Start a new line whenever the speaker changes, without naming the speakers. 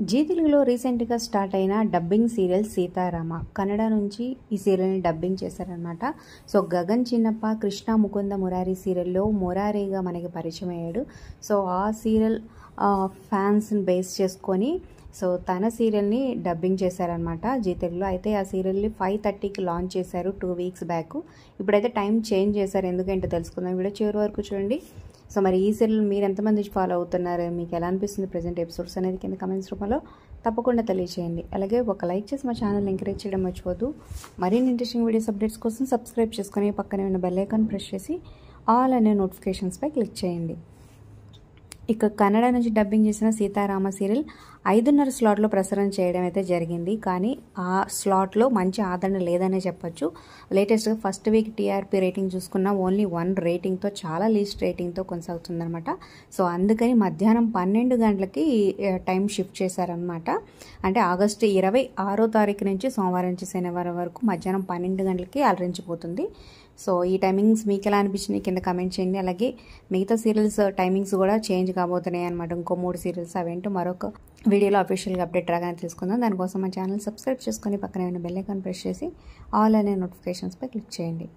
G తెలుగులో రీసెంట్గా start అయిన డబ్బింగ్ సీరియల్ సీతారామ కన్నడ నుంచి ఈ సీరియల్ని డబ్బింగ్ చేశారనమాట. సో గగన్ చిన్నప్ప కృష్ణ ముకుంద మురారి సీరియల్లో మురారిగా మనకి పరిచయం అయ్యాడు. సో ఆ సీరియల్ ఫ్యాన్స్ని బేస్ చేసుకొని సో తన సీరియల్ని డబ్బింగ్ చేశారనమాట జీ తెలుగులో. అయితే ఆ సీరియల్ని 5:30కి లాంచ్ చేశారు 2 వీక్స్ బ్యాక్. ఇప్పుడైతే టైం చేంజ్ చేశారు, ఎందుకంటే తెలుసుకుందాం. వీడియో చివరి వరకు చూడండి. సో మరి ఈ సీరియల్ మీరు ఎంతమంది ఫాలో అవుతున్నారు, మీకు ఎలా అనిపిస్తుంది ప్రజెంట్ ఎపిసోడ్స్ అనేది కింద కమెంట్స్ రూపంలో తప్పకుండా తెలియజేయండి. అలాగే ఒక లైక్ చేసి మా ఛానల్ ఎంకరేజ్ చేయడం మర్చిపోద్దు. మరిన్ని ఇంట్రెస్టింగ్ వీడియోస్ అప్డేట్స్ కోసం సబ్స్క్రైబ్ చేసుకొని పక్కనే ఉన్న బెల్ ఐకాన్ ప్రెస్ చేసి ఆల్ అనే నోటిఫికేషన్స్పై క్లిక్ చేయండి. ఇక కన్నడ నుంచి డబ్బింగ్ చేసిన సీతారామ సీరియల్ 5:30 స్లాట్లో ప్రసారం చేయడం అయితే జరిగింది. కానీ ఆ స్లాట్లో మంచి ఆదరణ లేదనే చెప్పొచ్చు. లేటెస్ట్గా ఫస్ట్ వీక్ టీఆర్పీ రేటింగ్ చూసుకున్న ఓన్లీ 1 రేటింగ్తో, చాలా లీస్ట్ రేటింగ్తో కొనసాగుతుందన్నమాట. సో అందుకని మధ్యాహ్నం 12 గంటలకి టైం షిఫ్ట్ చేశారనమాట. అంటే ఆగస్టు 26వ తారీఖు నుంచి సోమవారం నుంచి శనివారం వరకు మధ్యాహ్నం 12 గంటలకి అలరించిపోతుంది. సో ఈ టైమింగ్స్ మీకు ఎలా అనిపించినాయి కింద కమెంట్ చేయండి. అలాగే మిగతా సీరియల్స్ టైమింగ్స్ కూడా చేంజ్ కాబోతున్నాయి అనమాట. ఇంకో 3 సీరియల్స్ అవేంటో మరొక వీడియోలో అఫీషియల్గా అప్డేట్ రాగానే తెలుసుకుందాం. దానికోసం మా ఛానల్ సబ్స్క్రైబ్ చేసుకొని పక్కనే ఉన్న బెల్ ఐకాన్ ప్రెస్ చేసి ఆల్ అనే నోటిఫికేషన్స్పై క్లిక్ చేయండి.